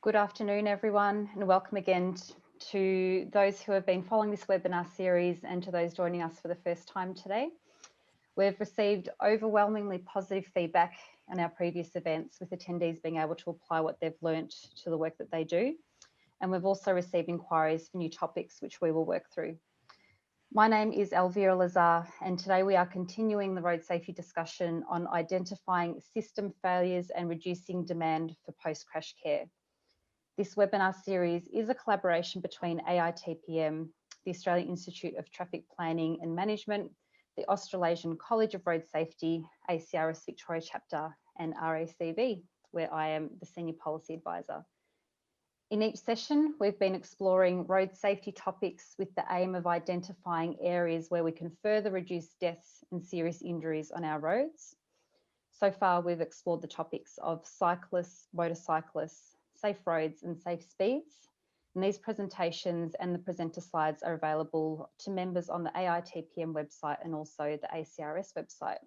Good afternoon, everyone, and welcome again to those who have been following this webinar series and to those joining us for the first time today. We've received overwhelmingly positive feedback on our previous events, with attendees being able to apply what they've learnt to the work that they do. And we've also received inquiries for new topics, which we will work through. My name is Elvira Lazar, and today we are continuing the road safety discussion on identifying system failures and reducing demand for post-crash care. This webinar series is a collaboration between AITPM, the Australian Institute of Traffic Planning and Management, the Australasian College of Road Safety, ACRS Victoria Chapter, and RACV, where I am the Senior Policy Advisor. In each session, we've been exploring road safety topics with the aim of identifying areas where we can further reduce deaths and serious injuries on our roads. So far, we've explored the topics of cyclists, motorcyclists, safe roads and safe speeds. And these presentations and the presenter slides are available to members on the AITPM website and also the ACRS website.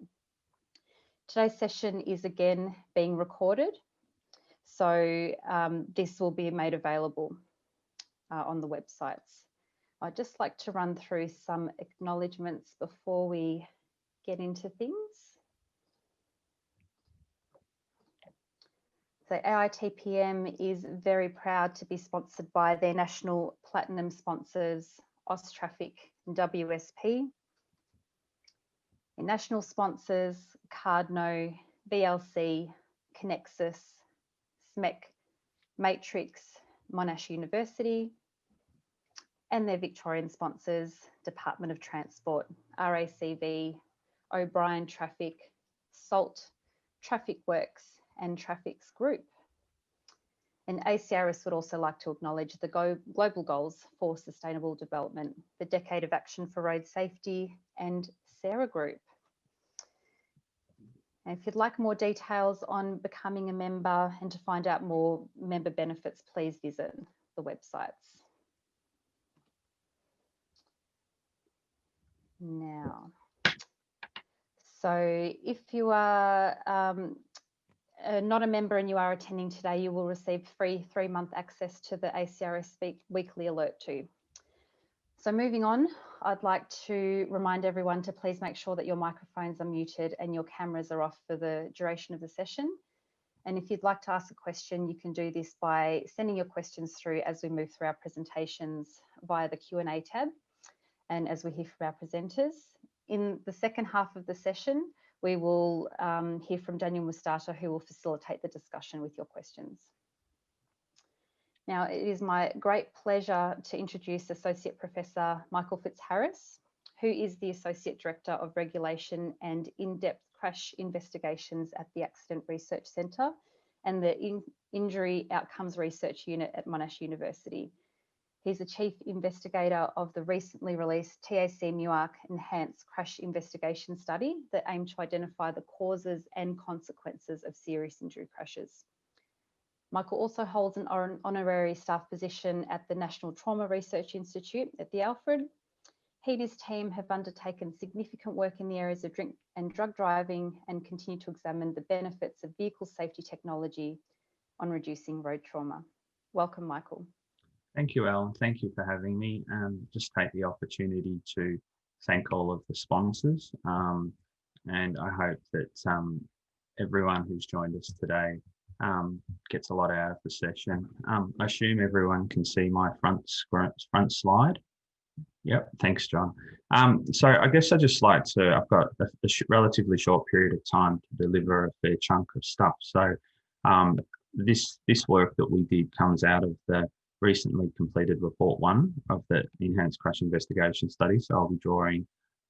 Today's session is again being recorded, so this will be made available on the websites. I'd just like to run through some acknowledgements before we get into things. So AITPM is very proud to be sponsored by their national platinum sponsors, Austraffic and WSP. Their national sponsors, Cardno, VLC, Connexus, SMEC, Matrix, Monash University, and their Victorian sponsors, Department of Transport, RACV, O'Brien Traffic, SALT, Traffic Works, and Traffic's Group. And ACRS would also like to acknowledge the global goals for sustainable development, the Decade of Action for Road Safety, and Sarah Group. And if you'd like more details on becoming a member and to find out more member benefits, please visit the websites. Now, so if you are not a member and you are attending today, you will receive free 3-month access to the ACRS weekly alert too. So moving on, I'd like to remind everyone to please make sure that your microphones are muted and your cameras are off for the duration of the session. And if you'd like to ask a question, you can do this by sending your questions through as we move through our presentations via the Q&A tab and as we hear from our presenters. In the second half of the session, we will hear from Daniel Mustata, who will facilitate the discussion with your questions. Now, it is my great pleasure to introduce Associate Professor Michael Fitzharris, who is the Associate Director of Regulation and In-Depth Crash Investigations at the Accident Research Centre and the Injury Outcomes Research Unit at Monash University. He's the Chief Investigator of the recently released TAC MUARC Enhanced Crash Investigation Study that aimed to identify the causes and consequences of serious injury crashes. Michael also holds an honorary staff position at the National Trauma Research Institute at the Alfred. He and his team have undertaken significant work in the areas of drink and drug driving and continue to examine the benefits of vehicle safety technology on reducing road trauma. Welcome, Michael. Thank you, Ellen. Thank you for having me. Just take the opportunity to thank all of the sponsors. And I hope that everyone who's joined us today gets a lot out of the session. I assume everyone can see my front slide. Yep, thanks, John. So I guess I'd just like to, I've got a relatively short period of time to deliver a fair chunk of stuff. So this work that we did comes out of the recently completed report 1 of the Enhanced Crash Investigation Study. So I'll be drawing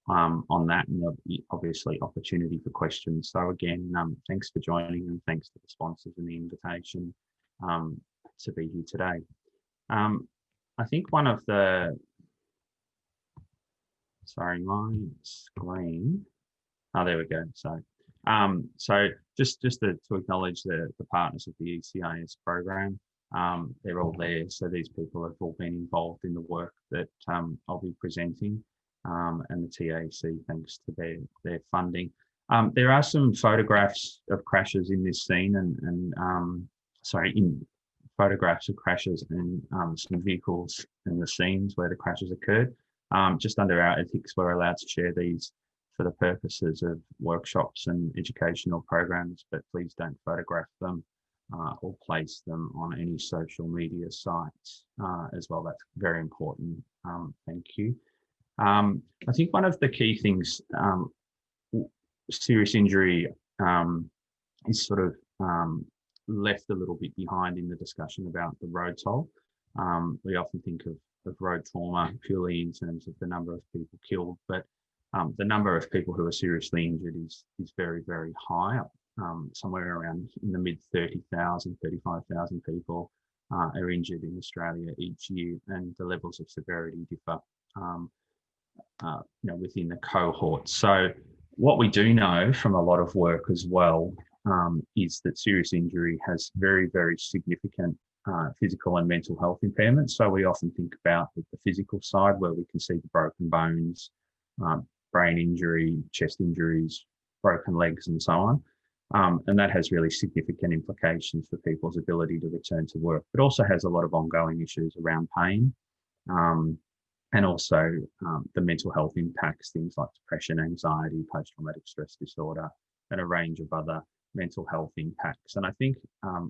on that, and there'll be obviously opportunity for questions. So again, thanks for joining and thanks to the sponsors and the invitation to be here today. I think one of the, sorry, my screen. Oh, there we go. So just to acknowledge the partners of the ECIS program. They're all there. So these people have all been involved in the work that I'll be presenting, and the TAC, thanks to their funding. There are some photographs of crashes in this scene and photographs of crashes and some vehicles and the scenes where the crashes occurred. Just under our ethics, we're allowed to share these for the purposes of workshops and educational programs, but please don't photograph them or place them on any social media sites as well. That's very important. Thank you. I think one of the key things, serious injury is sort of left a little bit behind in the discussion about the road toll. We often think of road trauma purely in terms of the number of people killed, but the number of people who are seriously injured is very, very high, somewhere around in the mid 30,000, 35,000 people are injured in Australia each year, and the levels of severity differ within the cohort. So what we do know from a lot of work as well is that serious injury has very, very significant physical and mental health impairments. So we often think about the physical side where we can see the broken bones, brain injury, chest injuries, broken legs, and so on. And that has really significant implications for people's ability to return to work, but also has a lot of ongoing issues around pain and also the mental health impacts, things like depression, anxiety, post-traumatic stress disorder, and a range of other mental health impacts. And I think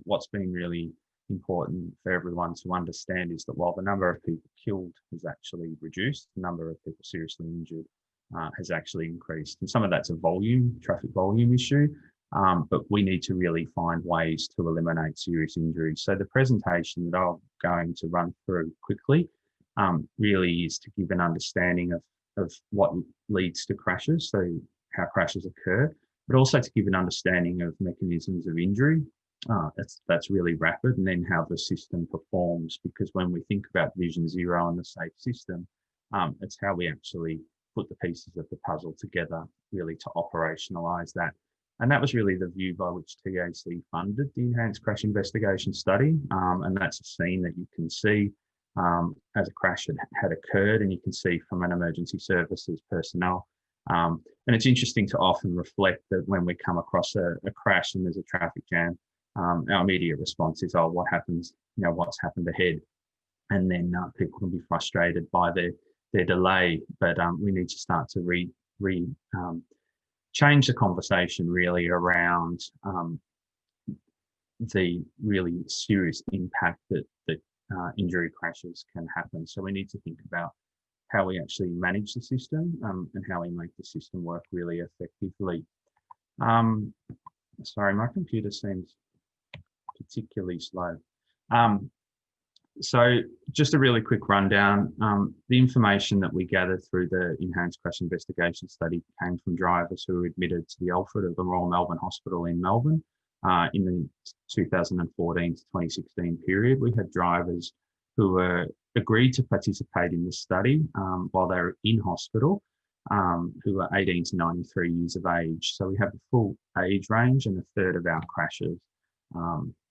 what's been really important for everyone to understand is that while the number of people killed has actually reduced, the number of people seriously injured has actually increased. And some of that's a traffic volume issue, but we need to really find ways to eliminate serious injuries. So the presentation that I'm going to run through quickly really is to give an understanding of what leads to crashes, so how crashes occur, but also to give an understanding of mechanisms of injury. That's really rapid, and then how the system performs, because when we think about Vision Zero and the safe system, it's how we actually put the pieces of the puzzle together really to operationalize that. And that was really the view by which TAC funded the Enhanced Crash Investigation Study. And that's a scene that you can see as a crash had occurred, and you can see from an emergency services personnel. And it's interesting to often reflect that when we come across a crash and there's a traffic jam, our immediate response is, oh, what happens, what's happened ahead? And then people can be frustrated by their delay, but we need to start to change the conversation really around the really serious impact that injury crashes can happen. So we need to think about how we actually manage the system and how we make the system work really effectively. Sorry, my computer seems particularly slow. So just a really quick rundown. The information that we gathered through the Enhanced Crash Investigation Study came from drivers who were admitted to the Alfred of the Royal Melbourne Hospital in Melbourne in the 2014 to 2016 period. We had drivers who were agreed to participate in this study while they were in hospital, who were 18 to 93 years of age. So we have a full age range, and a third of our crashes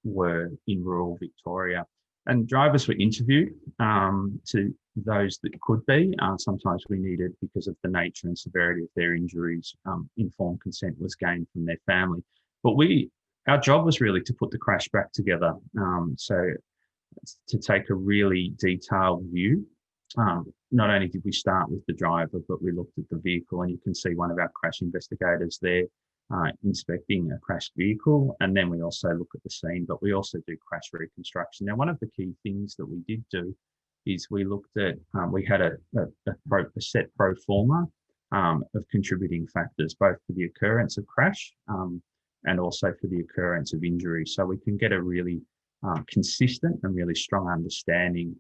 were in rural Victoria. And drivers were interviewed to those that could be. Sometimes we needed, because of the nature and severity of their injuries, informed consent was gained from their family. But our job was really to put the crash back together. So to take a really detailed view. Not only did we start with the driver, but we looked at the vehicle, and you can see one of our crash investigators there inspecting a crashed vehicle. And then we also look at the scene, but we also do crash reconstruction. Now, one of the key things that we did do is we looked at, we had a set pro forma of contributing factors, both for the occurrence of crash and also for the occurrence of injury. So we can get a really consistent and really strong understanding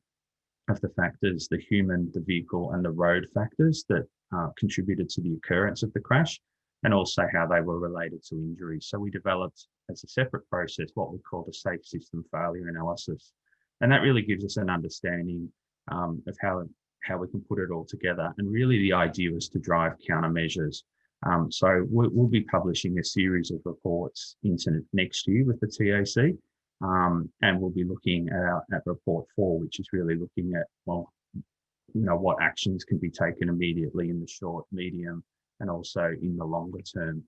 of the factors, the human, the vehicle, and the road factors that contributed to the occurrence of the crash, and also how they were related to injuries. So we developed, as a separate process, what we call the safe system failure analysis. And that really gives us an understanding of how we can put it all together. And really the idea is to drive countermeasures. So we'll be publishing a series of reports into next year with the TAC. And we'll be looking at report 4, which is really looking at, what actions can be taken immediately in the short, medium, and also in the longer term.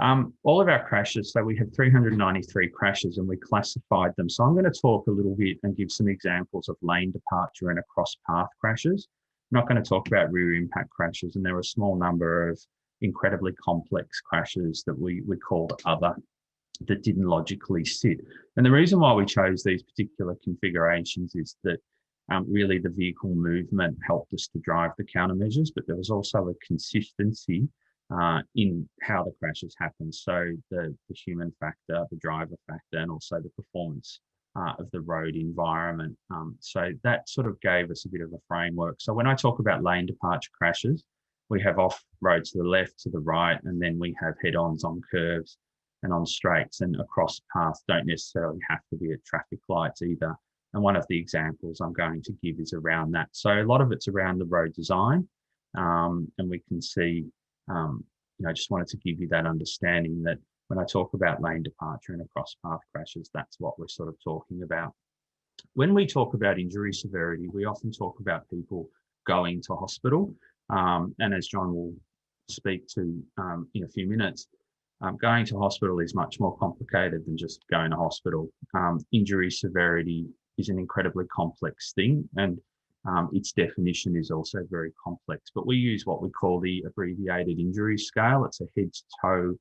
All of our crashes, so we had 393 crashes and we classified them. So I'm going to talk a little bit and give some examples of lane departure and across path crashes. I'm not going to talk about rear impact crashes, and there are a small number of incredibly complex crashes that we called other, that didn't logically sit. And the reason why we chose these particular configurations is that really the vehicle movement helped us to drive the countermeasures, but there was also a consistency in how the crashes happen. So the human factor, the driver factor, and also the performance of the road environment. So that sort of gave us a bit of a framework. So when I talk about lane departure crashes, we have off road to the left, to the right, and then we have head-ons on curves and on straights, and across paths don't necessarily have to be at traffic lights either. And one of the examples I'm going to give is around that. So a lot of it's around the road design, and we can see, I just wanted to give you that understanding that when I talk about lane departure and across path crashes, that's what we're sort of talking about. When we talk about injury severity, we often talk about people going to hospital. And as John will speak to in a few minutes, going to hospital is much more complicated than just going to hospital. Injury severity is an incredibly complex thing, and its definition is also very complex. But we use what we call the abbreviated injury scale. It's a head to toe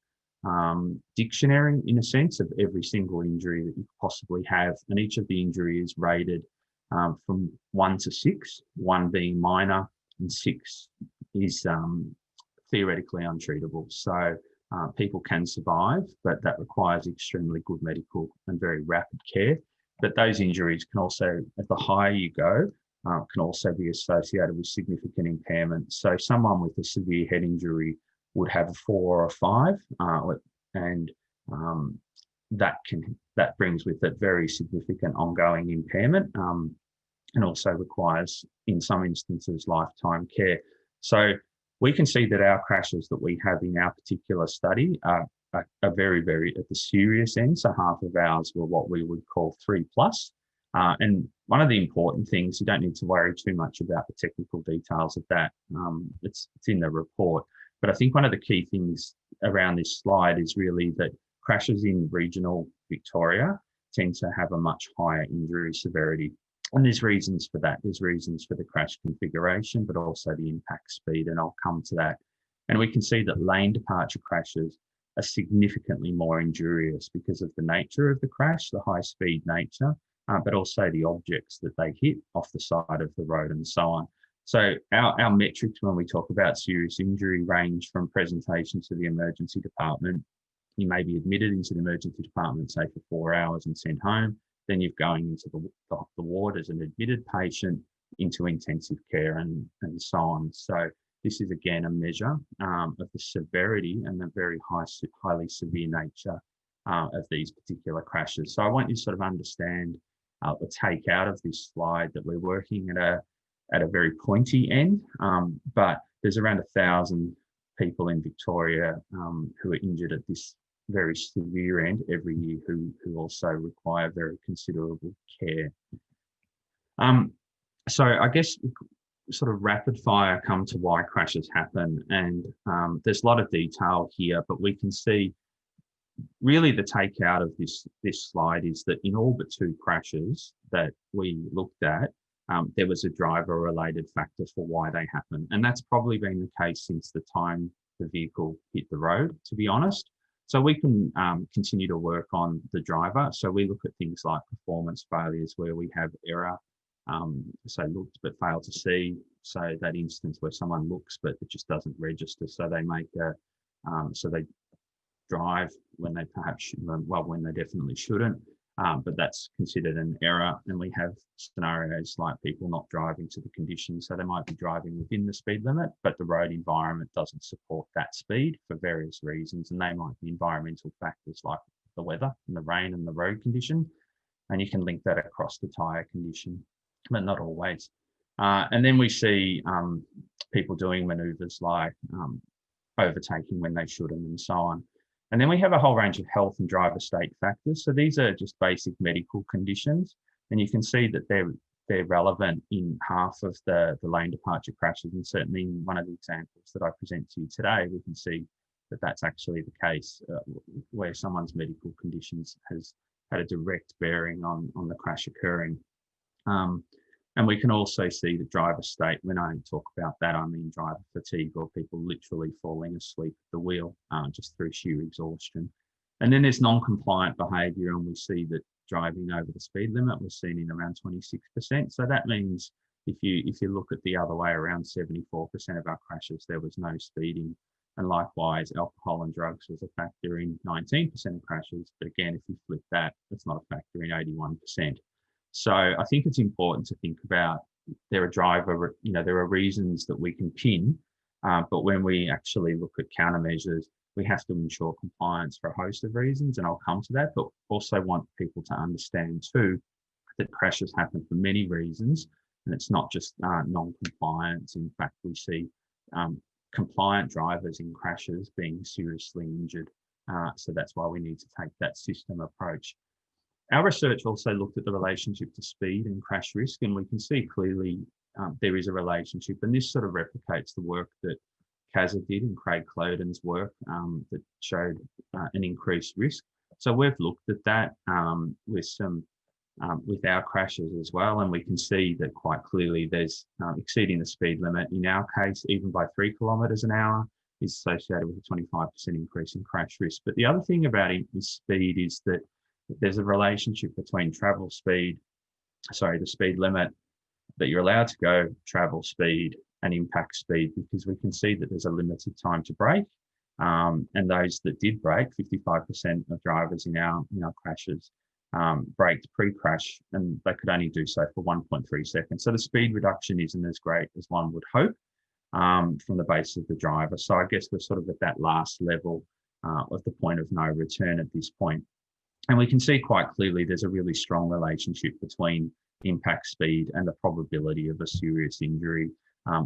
dictionary, in a sense, of every single injury that you could possibly have. And each of the injuries is rated from 1 to 6, 1 being minor and 6 is theoretically untreatable. So people can survive, but that requires extremely good medical and very rapid care. But those injuries can also, at the higher you go, can also be associated with significant impairment. So someone with a severe head injury would have a 4 or a 5, and that brings with it very significant ongoing impairment, and also requires, in some instances, lifetime care. So we can see that our crashes that we have in our particular study are very, very at the serious end. So half of ours were what we would call 3+. And one of the important things, you don't need to worry too much about the technical details of that. It's in the report. But I think one of the key things around this slide is really that crashes in regional Victoria tend to have a much higher injury severity. And there's reasons for that. There's reasons for the crash configuration, but also the impact speed, and I'll come to that. And we can see that lane departure crashes are significantly more injurious because of the nature of the crash, the high speed nature, but also the objects that they hit off the side of the road and so on. So our metrics when we talk about serious injury range from presentation to the emergency department. You may be admitted into the emergency department, say for 4 hours and sent home. Then you're going into the ward as an admitted patient, into intensive care and so on. So this is again a measure of the severity and the very highly severe nature of these particular crashes. So I want you to sort of understand the take out of this slide that we're working at a very pointy end, but there's around 1,000 people in Victoria who are injured at this very severe end every year who also require very considerable care. So I guess sort of rapid fire come to why crashes happen, and there's a lot of detail here, but we can see really the take out of this slide is that in all but 2 crashes that we looked at, there was a driver related factor for why they happen. And that's probably been the case since the time the vehicle hit the road, to be honest. So we can continue to work on the driver. So we look at things like performance failures where we have error, so looked but failed to see. So that instance where someone looks but it just doesn't register. So they make so they drive when they perhaps should, well, when they definitely shouldn't. But that's considered an error. And we have scenarios like people not driving to the conditions. So they might be driving within the speed limit, but the road environment doesn't support that speed for various reasons. And they might be environmental factors like the weather and the rain and the road condition. And you can link that across the tyre condition, but not always. And then we see people doing manoeuvres like overtaking when they shouldn't and so on. And then we have a whole range of health and driver state factors. So these are just basic medical conditions. And you can see that they're relevant in half of the lane departure crashes. And certainly in one of the examples that I present to you today, we can see that that's actually the case, where someone's medical conditions has had a direct bearing on the crash occurring. And we can also see the driver state. When I talk about that, I mean driver fatigue, or people literally falling asleep at the wheel just through sheer exhaustion. And then there's non-compliant behaviour, and we see that driving over the speed limit was seen in around 26%. So that means if you look at the other way around, 74% of our crashes, there was no speeding. And likewise, alcohol and drugs was a factor in 19% of crashes. But again, if you flip that, it's not a factor in 81%. So I think it's important to think about there are reasons that we can pin, but when we actually look at countermeasures, we have to ensure compliance for a host of reasons, and I'll come to that, but also want people to understand too that crashes happen for many reasons, and it's not just non-compliance. In fact, we see compliant drivers in crashes being seriously injured. So that's why we need to take that system approach. Our research also looked at the relationship to speed and crash risk, and we can see clearly there is a relationship, and this sort of replicates the work that Kazza did and Craig Cloden's work that showed an increased risk. So we've looked at that with our crashes as well, and we can see that quite clearly there's exceeding the speed limit. In our case, even by 3 kilometres an hour, is associated with a 25% increase in crash risk. But the other thing about speed is that there's a relationship between the speed limit that you're allowed to go, travel speed, and impact speed, because we can see that there's a limited time to brake. And those that did brake, 55% of drivers in our crashes braked pre-crash, and they could only do so for 1.3 seconds. So the speed reduction isn't as great as one would hope from the base of the driver. So I guess we're sort of at that last level of the point of no return at this point. And we can see quite clearly there's a really strong relationship between impact speed and the probability of a serious injury.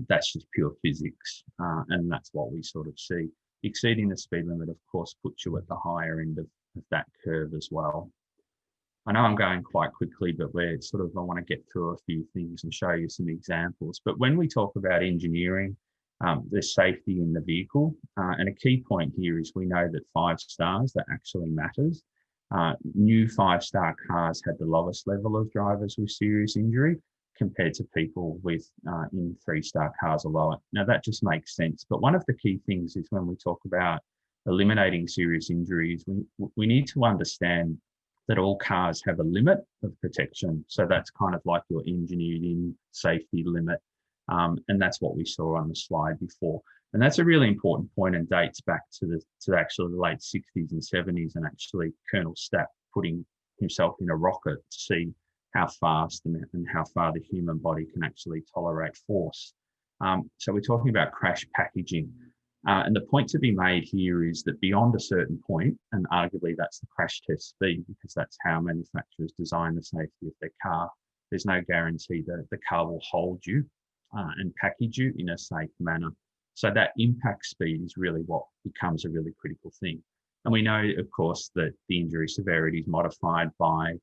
That's just pure physics, and that's what we sort of see. Exceeding the speed limit, of course, puts you at the higher end of that curve as well. I know I'm going quite quickly, but I want to get through a few things and show you some examples. But when we talk about engineering, there's safety in the vehicle. And a key point here is we know that 5 stars, that actually matters. New 5-star cars had the lowest level of drivers with serious injury compared to people with in 3-star cars or lower. Now that just makes sense. But one of the key things is when we talk about eliminating serious injuries, we need to understand that all cars have a limit of protection. So that's kind of like your engineered in safety limit. And that's what we saw on the slide before. And that's a really important point and dates back to actually the late 60s and 70s, and actually Colonel Stapp putting himself in a rocket to see how fast and how far the human body can actually tolerate force. So we're talking about crash packaging. And the point to be made here is that beyond a certain point, and arguably that's the crash test speed, because that's how manufacturers design the safety of their car, there's no guarantee that the car will hold you and package you in a safe manner. So that impact speed is really what becomes a really critical thing. And we know, of course, that the injury severity is modified by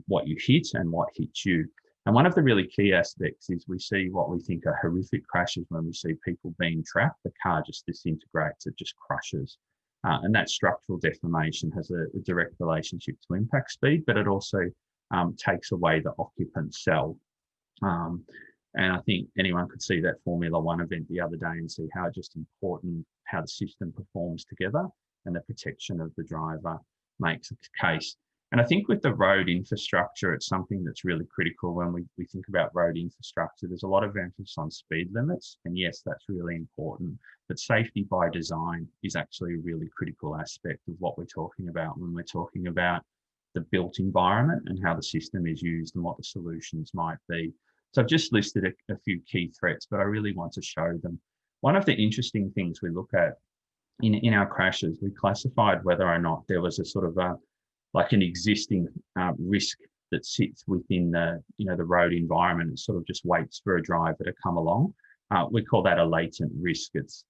what you hit and what hits you. And one of the really key aspects is we see what we think are horrific crashes when we see people being trapped. The car just disintegrates, it just crushes. And that structural deformation has a direct relationship to impact speed, but it also takes away the occupant's cell. And I think anyone could see that Formula One event the other day and see how just important how the system performs together, and the protection of the driver makes a case. And I think with the road infrastructure, it's something that's really critical when we think about road infrastructure. There's a lot of emphasis on speed limits, and yes, that's really important. But safety by design is actually a really critical aspect of what we're talking about when we're talking about the built environment and how the system is used and what the solutions might be. So I've just listed a few key threats, but I really want to show them. One of the interesting things we look at in our crashes, we classified whether or not there was a sort of like an existing risk that sits within the road environment and sort of just waits for a driver to come along. We call that a latent risk. It's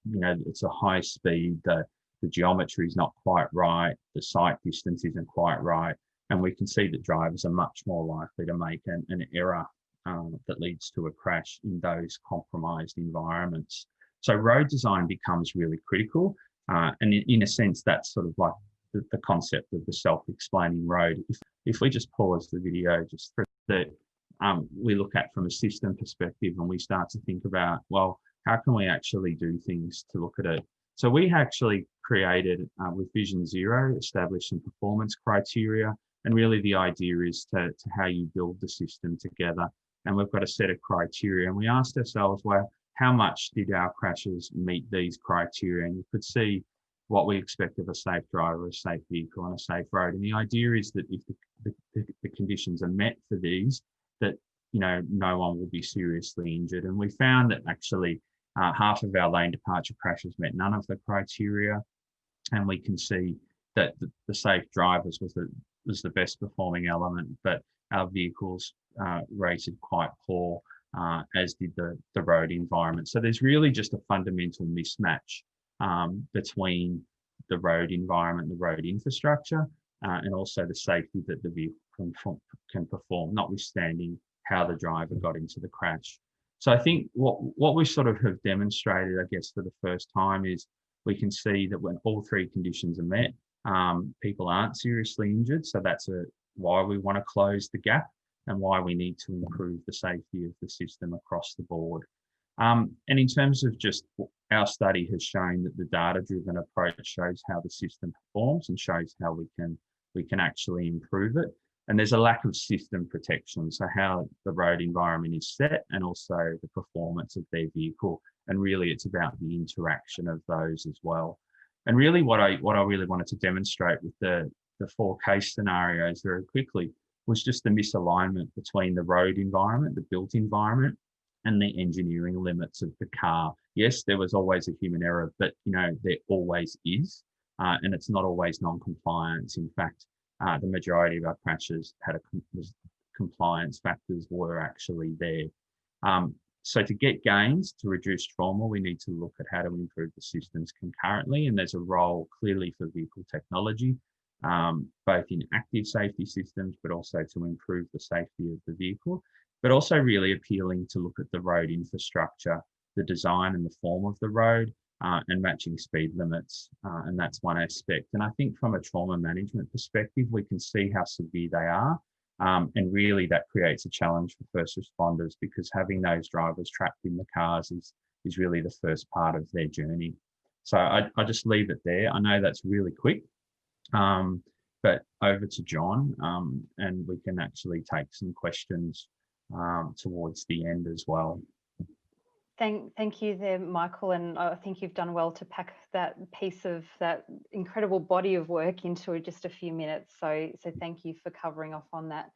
a high speed, the geometry is not quite right, the sight distance isn't quite right, and we can see that drivers are much more likely to make an error that leads to a crash in those compromised environments. So road design becomes really critical. And in a sense, that's sort of like the concept of the self-explaining road. If we just pause the video just for that, we look at from a system perspective and we start to think about, well, how can we actually do things to look at it? So we actually created with Vision Zero, established some performance criteria. And really the idea is to how you build the system together. And we've got a set of criteria. And we asked ourselves, well, how much did our crashes meet these criteria? And you could see what we expect of a safe driver, a safe vehicle, and a safe road. And the idea is that if the conditions are met for these, that no one will be seriously injured. And we found that actually half of our lane departure crashes met none of the criteria, and we can see that the safe drivers was the best performing element, but our vehicles rated quite poor, as did the road environment. So there's really just a fundamental mismatch between the road environment, the road infrastructure, and also the safety that the vehicle can perform, notwithstanding how the driver got into the crash. So I think what we sort of have demonstrated, I guess, for the first time is we can see that when all three conditions are met, people aren't seriously injured. So that's why we want to close the gap and why we need to improve the safety of the system across the board. And in terms of just our study has shown that the data-driven approach shows how the system performs and shows how we can actually improve it. And there's a lack of system protection, so how the road environment is set and also the performance of their vehicle. And really it's about the interaction of those as well. And really what I really wanted to demonstrate with the 4 case scenarios very quickly was just the misalignment between the road environment, the built environment, and the engineering limits of the car. Yes, there was always a human error, but there always is, and it's not always non-compliance. In fact, the majority of our crashes compliance factors were actually there. So to get gains, to reduce trauma, we need to look at how to improve the systems concurrently. And there's a role clearly for vehicle technology, both in active safety systems, but also to improve the safety of the vehicle, but also really appealing to look at the road infrastructure, the design and the form of the road, and matching speed limits. And that's one aspect. And I think from a trauma management perspective, we can see how severe they are. And really that creates a challenge for first responders, because having those drivers trapped in the cars is really the first part of their journey. So I just leave it there. I know that's really quick, but over to John, and we can actually take some questions towards the end as well. Thank you there, Michael, and I think you've done well to pack that piece of that incredible body of work into just a few minutes. So thank you for covering off on that.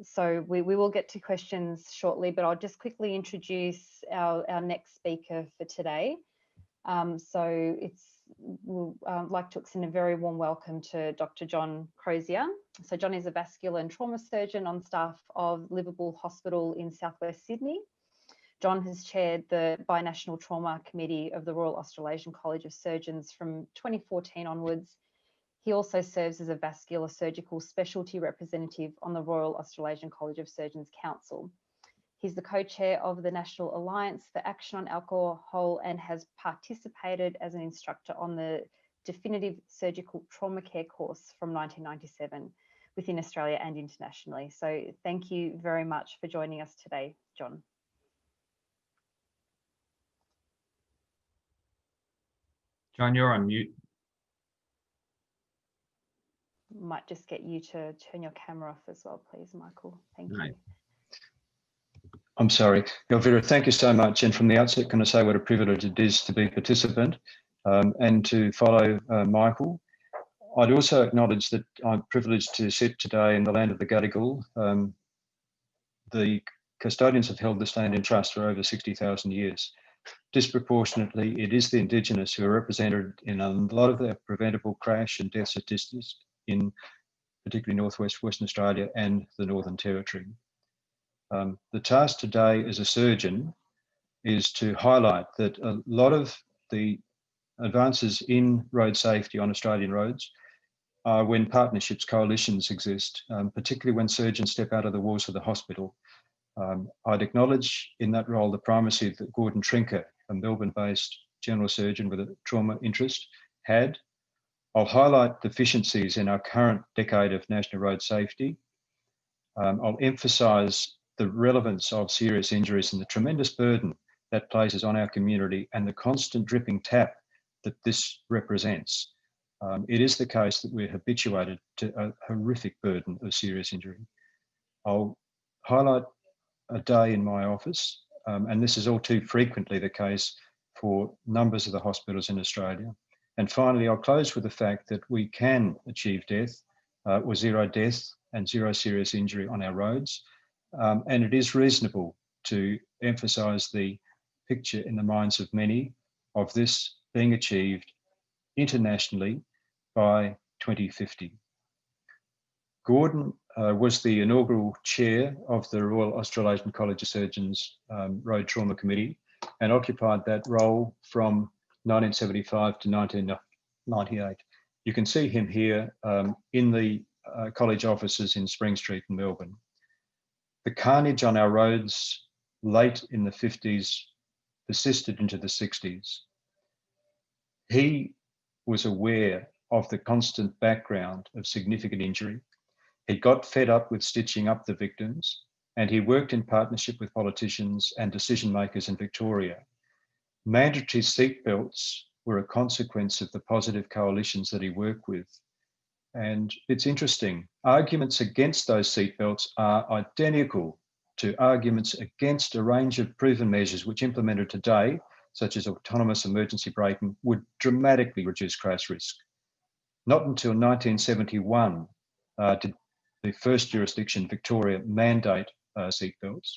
So we will get to questions shortly, but I'll just quickly introduce our next speaker for today. So we'd like to extend a very warm welcome to Dr. John Crozier. So John is a vascular and trauma surgeon on staff of Liverpool Hospital in southwest Sydney. John has chaired the Binational Trauma Committee of the Royal Australasian College of Surgeons from 2014 onwards. He also serves as a vascular surgical specialty representative on the Royal Australasian College of Surgeons Council. He's the co-chair of the National Alliance for Action on Alcohol and has participated as an instructor on the Definitive Surgical Trauma Care course from 1997 within Australia and internationally. So thank you very much for joining us today, John. John, you're on mute. Might just get you to turn your camera off as well, please, Michael. Thank you. I'm sorry. Elvira, thank you so much. And from the outset, can I say what a privilege it is to be a participant and to follow Michael. I'd also acknowledge that I'm privileged to sit today in the land of the Gadigal. The custodians have held this land in trust for over 60,000 years. Disproportionately, it is the Indigenous who are represented in a lot of the preventable crash and death statistics in particularly Northwest Western Australia and the Northern Territory. The task today as a surgeon is to highlight that a lot of the advances in road safety on Australian roads are when partnerships, coalitions exist, particularly when surgeons step out of the walls of the hospital. I'd acknowledge in that role the primacy that Gordon Trinker, a Melbourne-based general surgeon with a trauma interest, had. I'll highlight deficiencies in our current decade of national road safety. I'll emphasise the relevance of serious injuries and the tremendous burden that places on our community and the constant dripping tap that this represents. It is the case that we're habituated to a horrific burden of serious injury. I'll highlight a day in my office, and this is all too frequently the case for numbers of the hospitals in Australia. And finally, I'll close with the fact that we can achieve death or zero death and zero serious injury on our roads. And it is reasonable to emphasise the picture in the minds of many of this being achieved internationally by 2050. Gordon was the inaugural chair of the Royal Australasian College of Surgeons Road Trauma Committee and occupied that role from 1975 to 1998. You can see him here in the college offices in Spring Street in Melbourne. The carnage on our roads late in the 50s persisted into the 60s. He was aware of the constant background of significant injury. He got fed up with stitching up the victims, and he worked in partnership with politicians and decision makers in Victoria. Mandatory seatbelts were a consequence of the positive coalitions that he worked with. And it's interesting, arguments against those seatbelts are identical to arguments against a range of proven measures which implemented today, such as autonomous emergency braking, would dramatically reduce crash risk. Not until 1971 did the first jurisdiction, Victoria, mandate seatbelts.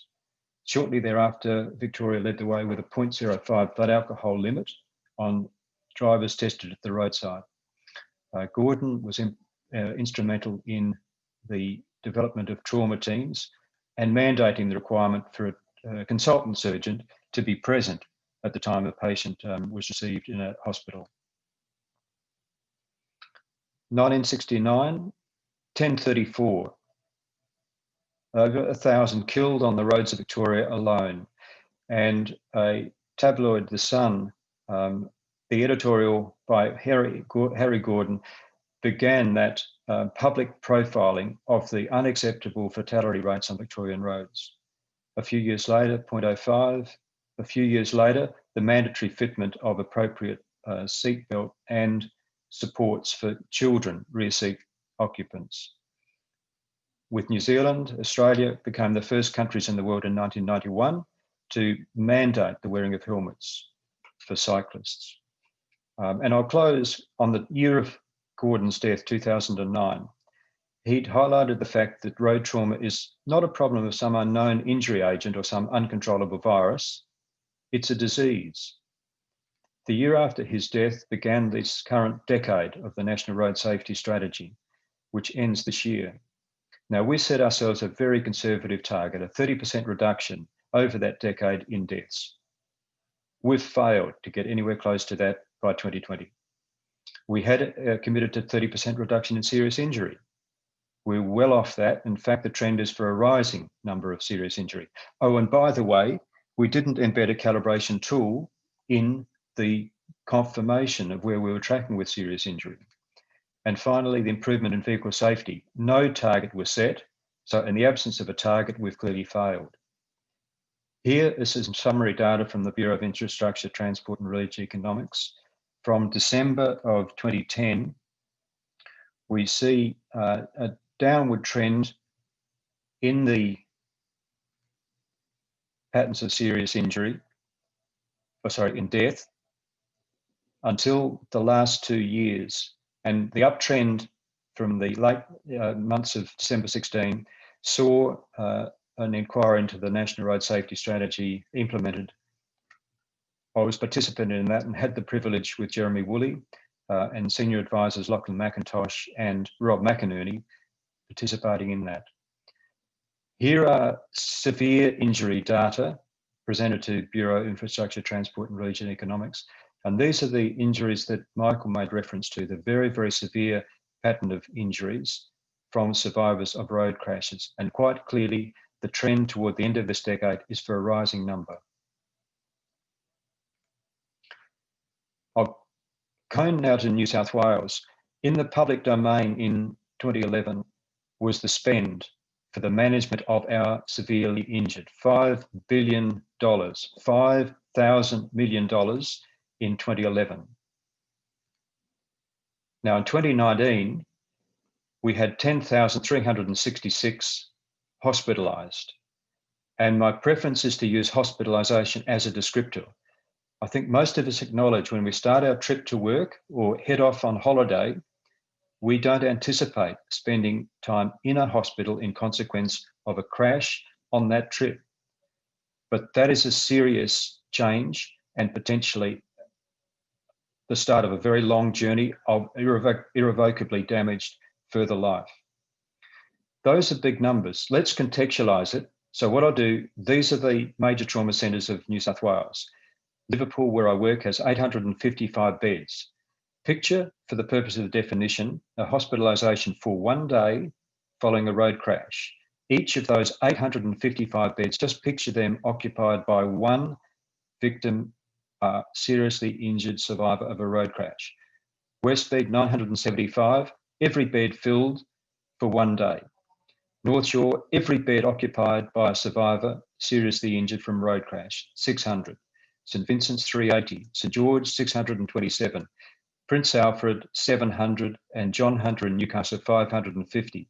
Shortly thereafter, Victoria led the way with a 0.05 blood alcohol limit on drivers tested at the roadside. Gordon was instrumental in the development of trauma teams and mandating the requirement for a consultant surgeon to be present at the time a patient was received in a hospital. 1969, 1034. Over 1,000 killed on the roads of Victoria alone. And a tabloid, The Sun, the editorial by Harry Gordon began that public profiling of the unacceptable fatality rates on Victorian roads. A few years later, 0.05. A few years later, the mandatory fitment of appropriate seatbelt and supports for children rear seat occupants. With New Zealand, Australia became the first countries in the world in 1991 to mandate the wearing of helmets for cyclists. And I'll close on the year of Gordon's death, 2009. He'd highlighted the fact that road trauma is not a problem of some unknown injury agent or some uncontrollable virus. It's a disease. The year after his death began this current decade of the National Road Safety Strategy, which ends this year. Now, we set ourselves a very conservative target, a 30% reduction over that decade in deaths. We've failed to get anywhere close to that by 2020. We had committed to 30% reduction in serious injury. We're well off that. In fact, the trend is for a rising number of serious injury. Oh, and by the way, we didn't embed a calibration tool in the confirmation of where we were tracking with serious injury. And finally, the improvement in vehicle safety. No target was set. So in the absence of a target, we've clearly failed. Here is some summary data from the Bureau of Infrastructure, Transport and Regional Economics. From December of 2010, we see a downward trend in the patterns of serious injury, in death, until the last 2 years. And the uptrend from the late months of December 16 saw an inquiry into the National Road Safety Strategy implemented. I was participant in that and had the privilege with Jeremy Woolley and senior advisors Lachlan McIntosh and Rob McInerney participating in that. Here are severe injury data presented to Bureau of Infrastructure, Transport and Regional Economics. And these are the injuries that Michael made reference to, the very, very severe pattern of injuries from survivors of road crashes. And quite clearly, the trend toward the end of this decade is for a rising number. Going now to New South Wales, in the public domain in 2011 was the spend for the management of our severely injured, $5 billion, $5,000 million in 2011. Now in 2019, we had 10,366 hospitalised. And my preference is to use hospitalisation as a descriptor. I think most of us acknowledge when we start our trip to work or head off on holiday, we don't anticipate spending time in a hospital in consequence of a crash on that trip. But that is a serious change and potentially the start of a very long journey of irrevocably damaged further life. Those are big numbers. Let's contextualise it. So what I'll do, these are the major trauma centres of New South Wales. Liverpool, where I work, has 855 beds. Picture, for the purpose of the definition, a hospitalisation for 1 day following a road crash. Each of those 855 beds, just picture them occupied by one victim, seriously injured survivor of a road crash. Westmead, 975, every bed filled for 1 day. North Shore, every bed occupied by a survivor seriously injured from road crash, 600. St Vincent's, 380. St George, 627. Prince Alfred, 700. And John Hunter in Newcastle, 550.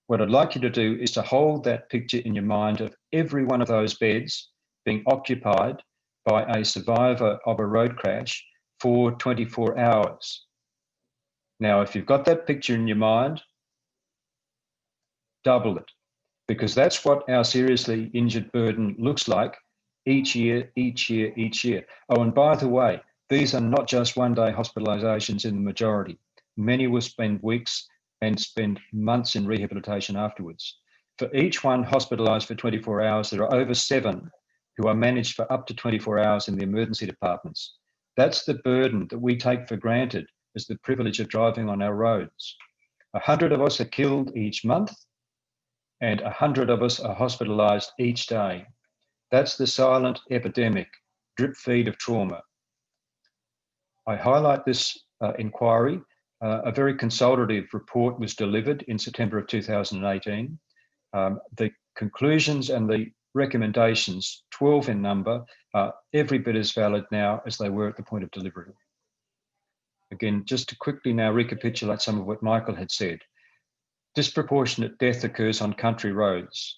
What I'd like you to do is to hold that picture in your mind of every one of those beds being occupied by a survivor of a road crash for 24 hours. Now, if you've got that picture in your mind, double it, because that's what our seriously injured burden looks like each year, each year, each year. Oh, and by the way, these are not just one-day hospitalisations in the majority. Many will spend weeks and spend months in rehabilitation afterwards. For each one hospitalised for 24 hours, there are over 7 who are managed for up to 24 hours in the emergency departments. That's the burden that we take for granted as the privilege of driving on our roads. 100 of us are killed each month, and 100 of us are hospitalised each day. That's the silent epidemic, drip feed of trauma. I highlight this inquiry. A very consultative report was delivered in September of 2018. The conclusions and the recommendations, 12 in number, are every bit as valid now as they were at the point of delivery. Again, just to quickly now recapitulate some of what Michael had said. Disproportionate death occurs on country roads.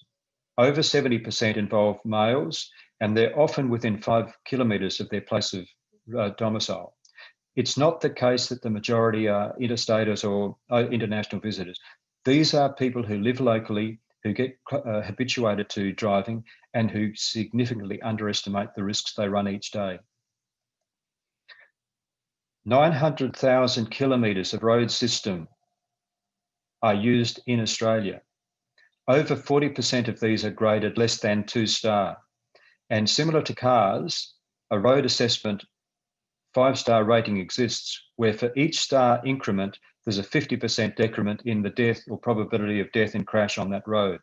Over 70% involve males, and they're often within 5 kilometres of their place of domicile. It's not the case that the majority are interstaters or international visitors. These are people who live locally, who get habituated to driving, and who significantly underestimate the risks they run each day. 900,000 kilometres of road system are used in Australia. Over 40% of these are graded less than 2-star. And similar to cars, a road assessment 5-star rating exists where for each star increment, there's a 50% decrement in the death or probability of death in crash on that road.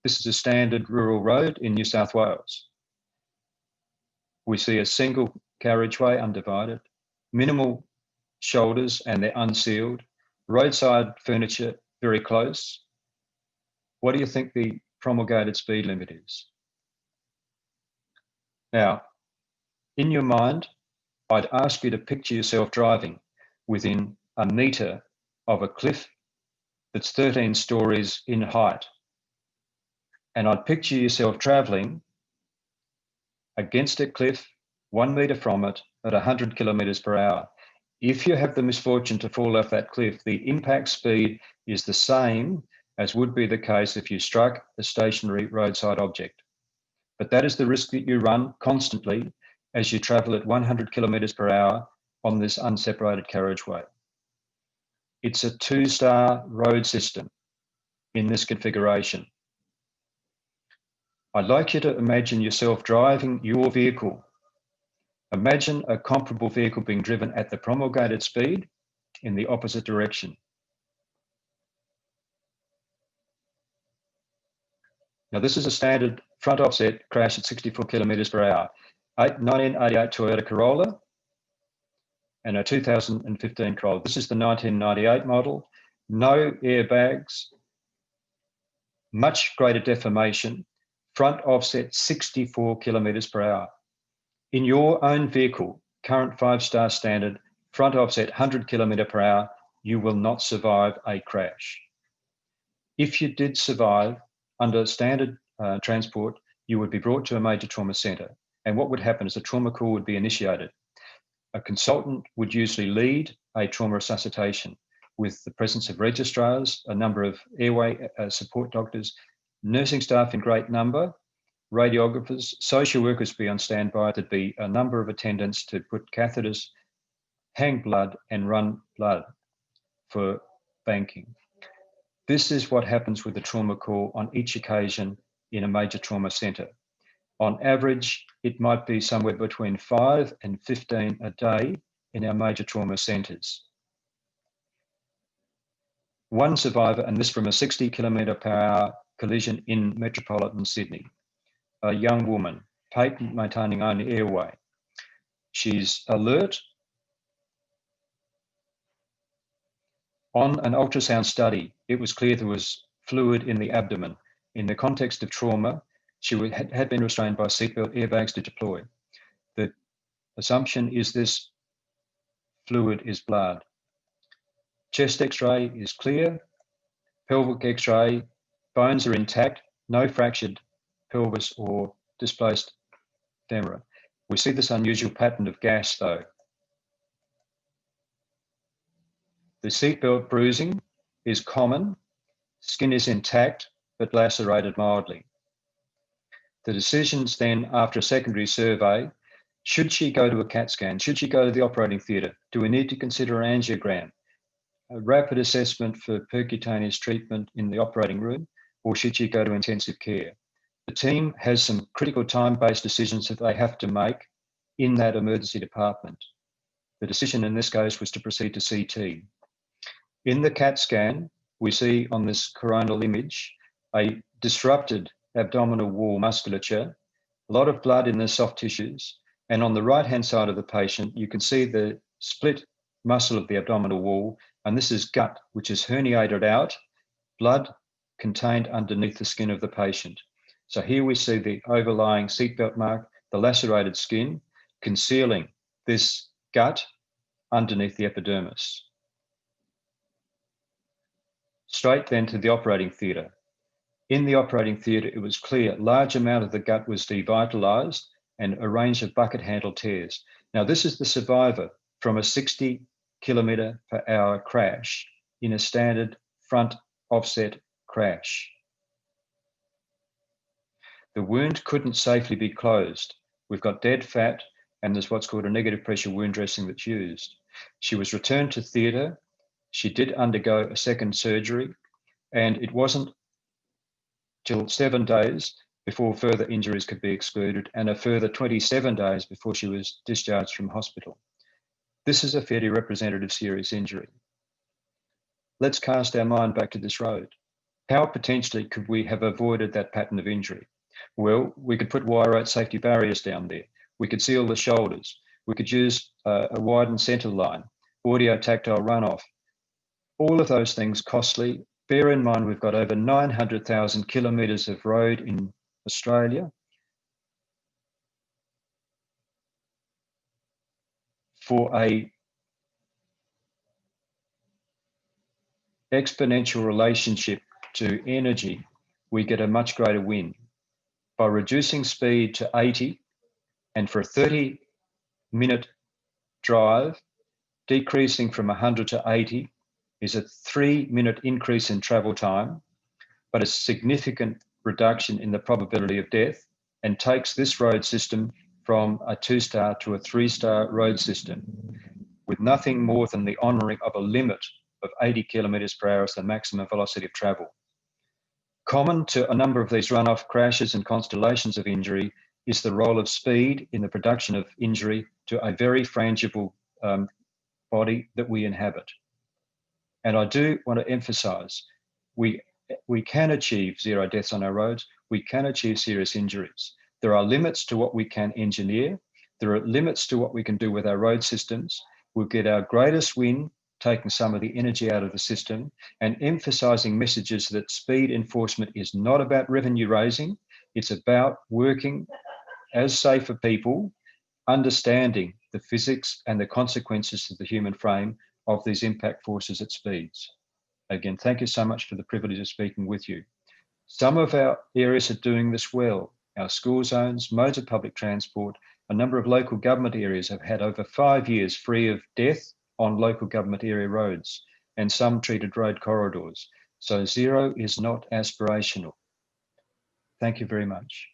This is a standard rural road in New South Wales. We see a single carriageway undivided, minimal shoulders and they're unsealed, roadside furniture very close. What do you think the promulgated speed limit is? Now, in your mind, I'd ask you to picture yourself driving within a metre of a cliff that's 13 stories in height. And I'd picture yourself travelling against a cliff, 1 metre from it, at 100 kilometres per hour. If you have the misfortune to fall off that cliff, the impact speed is the same as would be the case if you struck a stationary roadside object. But that is the risk that you run constantly as you travel at 100 kilometres per hour on this unseparated carriageway. It's a 2-star road system in this configuration. I'd like you to imagine yourself driving your vehicle. Imagine a comparable vehicle being driven at the promulgated speed in the opposite direction. Now, this is a standard front offset crash at 64 kilometres per hour. 1988 Toyota Corolla. and a 2015 Corolla. This is the 1998 model. No airbags, much greater deformation, front offset 64 kilometres per hour. In your own vehicle, current 5-star standard, front offset 100 kilometre per hour, you will not survive a crash. If you did survive under standard transport, you would be brought to a major trauma centre. And what would happen is a trauma call would be initiated. A consultant would usually lead a trauma resuscitation with the presence of registrars, a number of airway support doctors, nursing staff in great number, radiographers, social workers be on standby. There'd be a number of attendants to put catheters, hang blood and run blood for banking. This is what happens with the trauma call on each occasion in a major trauma centre. On average, it might be somewhere between 5 and 15 a day in our major trauma centres. One survivor, and this from a 60 kilometre per hour collision in metropolitan Sydney. A young woman, patent maintaining only airway. She's alert. On an ultrasound study, it was clear there was fluid in the abdomen. In the context of trauma, she had been restrained by seatbelt airbags to deploy. The assumption is this fluid is blood. Chest x-ray is clear. Pelvic x-ray, bones are intact, no fractured pelvis or displaced femur. We see this unusual pattern of gas though. The seatbelt bruising is common. Skin is intact, but lacerated mildly. The decisions then, after a secondary survey, should she go to a CAT scan? Should she go to the operating theatre? Do we need to consider an angiogram? A rapid assessment for percutaneous treatment in the operating room, or should she go to intensive care? The team has some critical time-based decisions that they have to make in that emergency department. The decision in this case was to proceed to CT. In the CAT scan, we see on this coronal image a disrupted abdominal wall musculature, a lot of blood in the soft tissues, and on the right-hand side of the patient, you can see the split muscle of the abdominal wall, and this is gut, which is herniated out, blood contained underneath the skin of the patient. So here we see the overlying seatbelt mark, the lacerated skin, concealing this gut underneath the epidermis. Straight then to the operating theatre. In the operating theatre, it was clear a large amount of the gut was devitalised and a range of bucket handle tears. Now, this is the survivor from a 60 kilometre per hour crash in a standard front offset crash. The wound couldn't safely be closed. We've got dead fat and there's what's called a negative pressure wound dressing that's used. She was returned to theatre. She did undergo a second surgery, and it wasn't till 7 days before further injuries could be excluded and a further 27 days before she was discharged from hospital. This is a fairly representative serious injury. Let's cast our mind back to this road. How potentially could we have avoided that pattern of injury? Well, we could put wire-out safety barriers down there. We could seal the shoulders. We could use a widened centre line, audio tactile runoff. All of those things costly. Bear in mind, we've got over 900,000 kilometres of road in Australia. For a exponential relationship to energy, we get a much greater win. By reducing speed to 80, and for a 30-minute drive, decreasing from 100 to 80 is a 3-minute increase in travel time, but a significant reduction in the probability of death, and takes this road system from a 2-star to a 3-star road system with nothing more than the honouring of a limit of 80 kilometres per hour as the maximum velocity of travel. Common to a number of these runoff crashes and constellations of injury is the role of speed in the production of injury to a very frangible body that we inhabit. And I do want to emphasise, we can achieve 0 deaths on our roads. We can achieve serious injuries. There are limits to what we can engineer. There are limits to what we can do with our road systems. We'll get our greatest win taking some of the energy out of the system and emphasising messages that speed enforcement is not about revenue raising, it's about working as safer people, understanding the physics and the consequences of the human frame of these impact forces at speeds. Again, thank you so much for the privilege of speaking with you. Some of our areas are doing this well. Our school zones, modes of public transport, a number of local government areas have had over 5 years free of death on local government area roads and some treated road corridors. So zero is not aspirational. Thank you very much.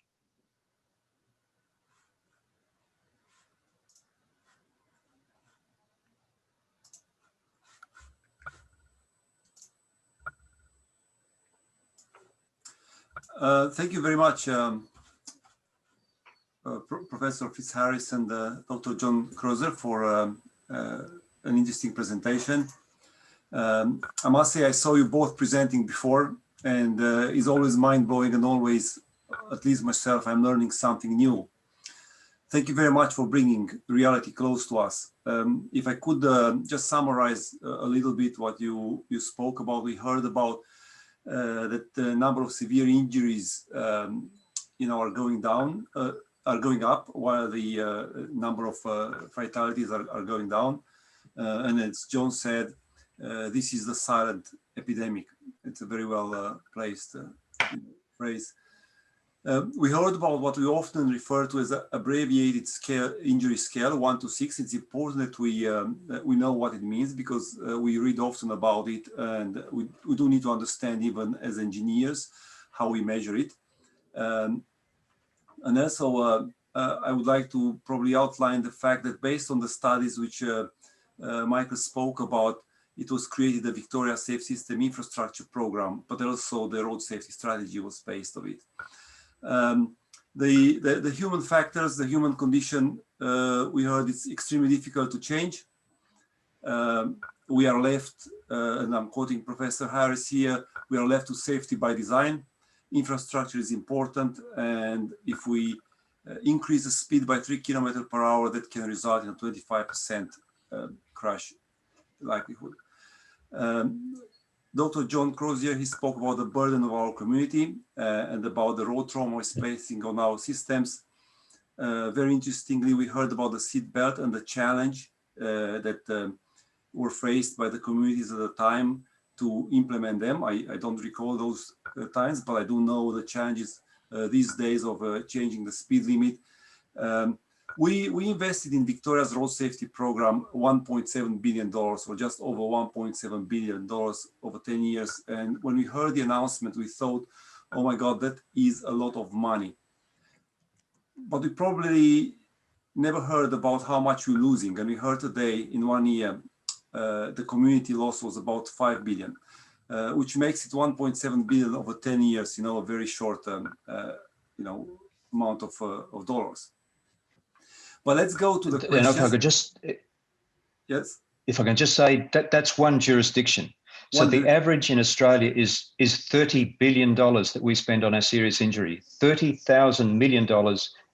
Thank you very much, Professor Fitzharris and Dr. John Crozier for an interesting presentation. I must say I saw you both presenting before, and it's always mind-blowing, and always, at least myself, I'm learning something new. Thank you very much for bringing reality close to us. If I could just summarize a little bit what you spoke about. We heard about that the number of severe injuries are going down, are going up, while the number of fatalities are going down. And as John said, this is the silent epidemic. It's a very well placed phrase. We heard about what we often refer to as an abbreviated scale, injury scale, 1 to 6. It's important that we know what it means, because we read often about it, and we do need to understand, even as engineers, how we measure it. And also, I would like to probably outline the fact that based on the studies which Michael spoke about, it was created a Victoria Safe System Infrastructure Program, but also the road safety strategy was based on it. The human factors, the human condition, we heard it's extremely difficult to change. We are left, and I'm quoting Professor Harris here, we are left to safety by design. Infrastructure is important, and if we increase the speed by 3 km per hour, that can result in a 25% crash likelihood. Dr. John Crozier, he spoke about the burden of our community and about the road trauma it's placing on our systems. Very interestingly, we heard about the seat belt and the challenge that were faced by the communities at the time to implement them. I don't recall those times, but I do know the challenges these days of changing the speed limit. We invested in Victoria's road safety program $1.7 billion, or just over $1.7 billion over 10 years. And when we heard the announcement, we thought, oh my God, that is a lot of money. But we probably never heard about how much we're losing. And we heard today, in 1 year, the community loss was about 5 billion, which makes it 1.7 billion over 10 years, a very short, amount of dollars. But let's go to the questions. And if I could just, yes, if I can just say that's one jurisdiction. So the average in Australia is $30 billion that we spend on our serious injury, $30,000 million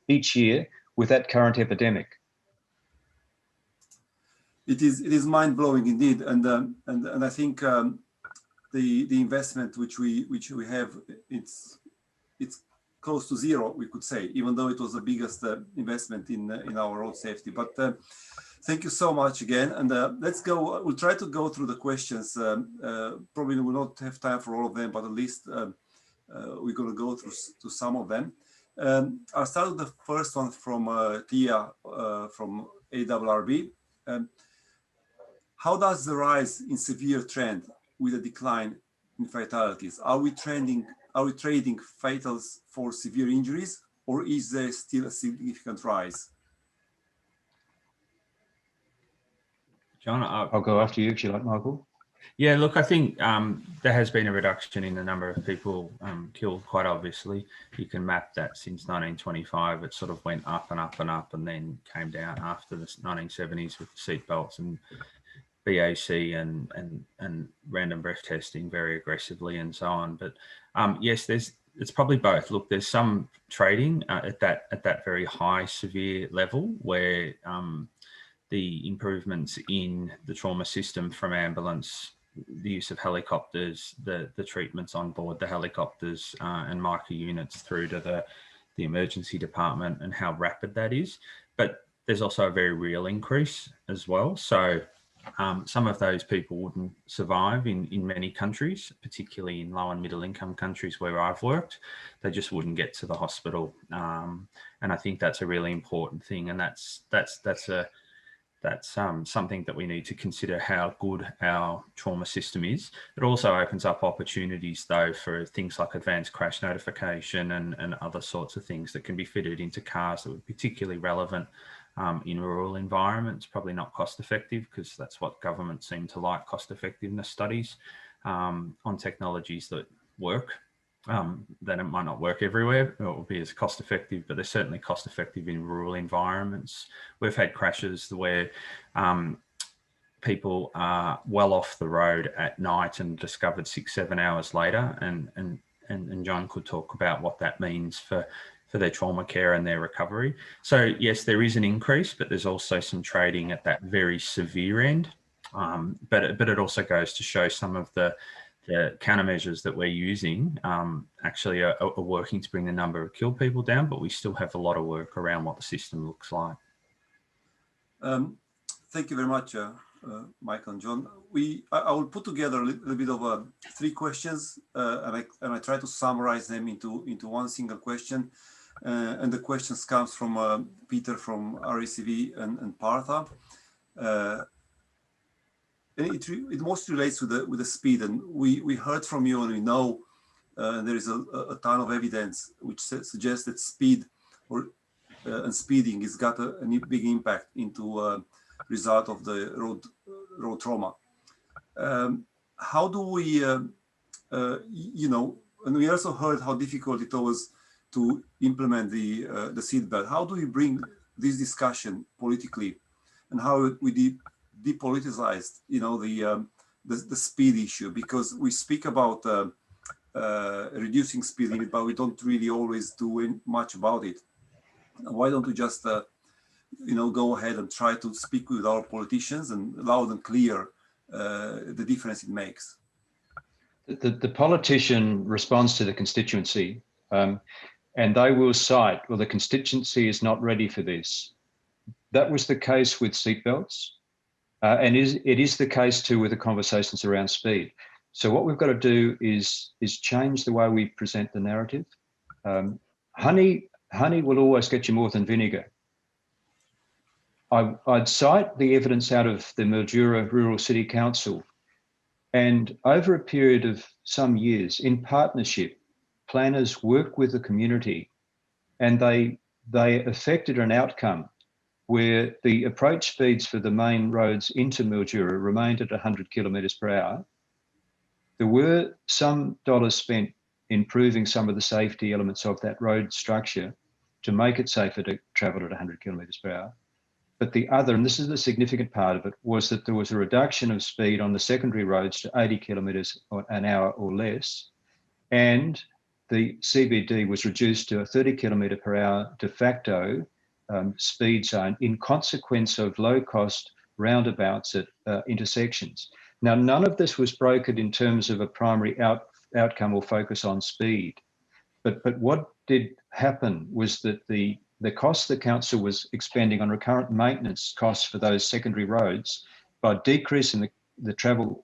each year with that current epidemic. It is mind blowing indeed, and I think the investment which we have, it's close to zero, we could say, even though it was the biggest investment in our road safety. But thank you so much again, and let's go. We'll try to go through the questions. Probably we will not have time for all of them, but at least we're going to go through to some of them. I'll start with the first one from Tia from ARRB. How does the rise in severe trend with a decline in fatalities? Are we trading fatals for severe injuries, or is there still a significant rise? John, I'll go after you if you like, Michael. Yeah, look, I think there has been a reduction in the number of people killed, quite obviously. You can map that since 1925. It sort of went up and up and up, and then came down after the 1970s with seatbelts and BAC and random breath testing very aggressively and so on. But yes, it's probably both. Look, there's some trading at that very high severe level where the improvements in the trauma system from ambulance, the use of helicopters, the treatments on board the helicopters and micro units through to the emergency department, and how rapid that is. But there's also a very real increase as well. So some of those people wouldn't survive in many countries, particularly in low and middle income countries where I've worked. They just wouldn't get to the hospital. And I think that's a really important thing. And that's something that we need to consider, how good our trauma system is. It also opens up opportunities, though, for things like advanced crash notification and other sorts of things that can be fitted into cars that would be particularly relevant in rural environments. Probably not cost effective, because that's what governments seem to like, cost effectiveness studies on technologies that work. Then it might not work everywhere, or it will be as cost effective, but they're certainly cost effective in rural environments. We've had crashes where people are well off the road at night and discovered 6-7 hours later, and John could talk about what that means for their trauma care and their recovery. So yes, there is an increase, but there's also some trading at that very severe end. But it also goes to show some of the countermeasures that we're using actually are working to bring the number of killed people down, but we still have a lot of work around what the system looks like. Thank you very much, Michael and John. I will put together a little bit of 3 questions, and I try to summarize them into one single question. And the questions comes from Peter from RACV and Partha. And it mostly relates with the speed, and we heard from you, and we know there is a ton of evidence which suggests that speed and speeding has got a big impact into result of the road trauma. How do we, and we also heard how difficult it was to implement the seatbelt. How do we bring this discussion politically, and how we depoliticized, the speed issue? Because we speak about reducing speed limit, but we don't really always do much about it. Why don't we just, go ahead and try to speak with our politicians and loud and clear the difference it makes? The politician responds to the constituency, and they will cite, well, the constituency is not ready for this. That was the case with seatbelts, and it is the case too with the conversations around speed. So what we've got to do is change the way we present the narrative. Honey will always get you more than vinegar. I'd cite the evidence out of the Mildura Rural City Council, and over a period of some years, in partnership, planners work with the community, and they effected an outcome where the approach speeds for the main roads into Mildura remained at 100 kilometres per hour. There were some dollars spent improving some of the safety elements of that road structure to make it safer to travel at 100 kilometres per hour. But the other, and this is the significant part of it, was that there was a reduction of speed on the secondary roads to 80 kilometres an hour or less, and the CBD was reduced to a 30 kilometre per hour de facto speed zone in consequence of low-cost roundabouts at intersections. Now, none of this was brokered in terms of a primary outcome or focus on speed. But what did happen was that the costs the council was expending on recurrent maintenance costs for those secondary roads, by decreasing the travel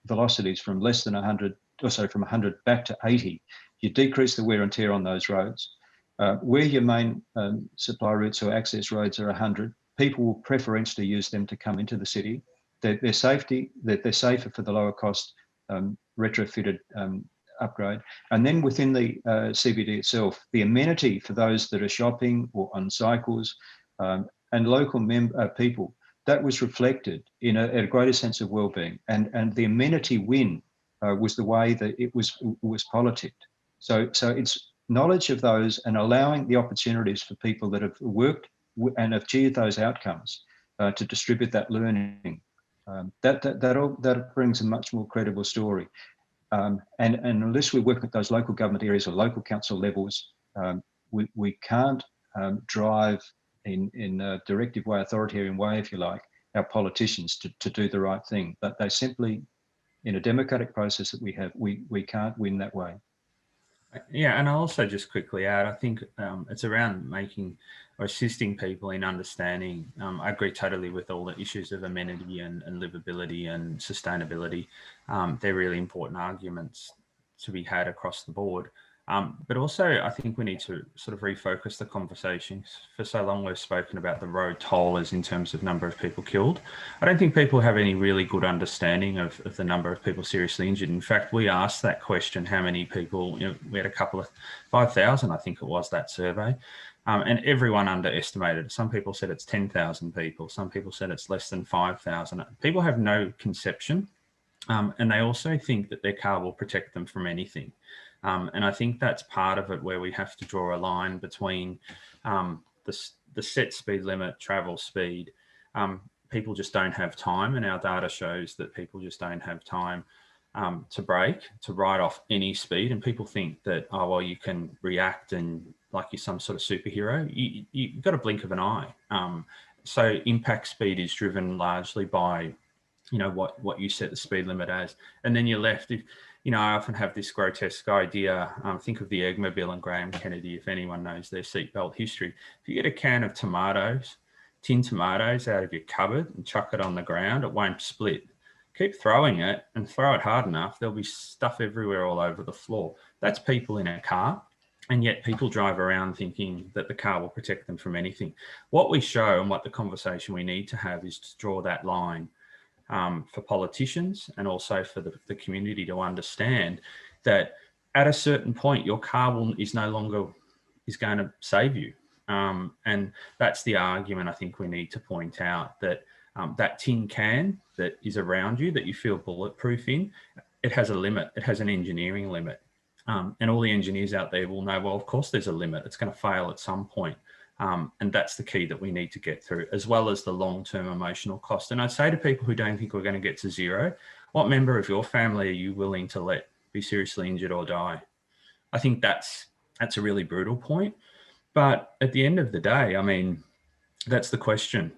velocities from less than 100, from 100 back to 80, you decrease the wear and tear on those roads. Where your main supply routes or access roads are 100, people will preferentially use them to come into the city. They're safer for the lower cost retrofitted upgrade. And then within the CBD itself, the amenity for those that are shopping or on cycles and local people, that was reflected in a greater sense of well-being. And the amenity win was the way that it was politicked. So it's knowledge of those and allowing the opportunities for people that have worked and achieved those outcomes to distribute that learning. That brings a much more credible story. And unless we work at those local government areas or local council levels, we can't drive in a directive way, authoritarian way, if you like, our politicians to do the right thing. But they simply, in a democratic process that we have, we can't win that way. Yeah, and I'll also just quickly add, I think it's around making or assisting people in understanding. I agree totally with all the issues of amenity and livability and sustainability. They're really important arguments to be had across the board. But also, I think we need to sort of refocus the conversation. For so long, we've spoken about the road toll as in terms of number of people killed. I don't think people have any really good understanding of the number of people seriously injured. In fact, we asked that question, how many people, we had a couple of 5,000, I think it was, that survey. And everyone underestimated it. Some people said it's 10,000 people. Some people said it's less than 5,000. People have no conception. And they also think that their car will protect them from anything. And I think that's part of it, where we have to draw a line between the set speed limit, travel speed. People just don't have time, and our data shows that people just don't have time to brake, to ride off any speed. And people think that, oh, well, you can react and like you're some sort of superhero. You've got a blink of an eye. So impact speed is driven largely by, what you set the speed limit as, and then you're left. If I often have this grotesque idea. Think of the Eggmobile and Graham Kennedy, if anyone knows their seatbelt history. If you get a can of tin tomatoes out of your cupboard and chuck it on the ground, it won't split. Keep throwing it and throw it hard enough, there'll be stuff everywhere all over the floor. That's people in a car. And yet people drive around thinking that the car will protect them from anything. What we show, and what the conversation we need to have, is to draw that line for politicians and also for the community to understand that at a certain point, your car is no longer going to save you. And that's the argument I think we need to point out, that that tin can that is around you that you feel bulletproof in, it has a limit. It has an engineering limit. And all the engineers out there will know, well, of course there's a limit. It's going to fail at some point. And that's the key that we need to get through, as well as the long-term emotional cost. And I'd say to people who don't think we're going to get to zero, what member of your family are you willing to let be seriously injured or die? I think that's a really brutal point. But at the end of the day, I mean, that's the question.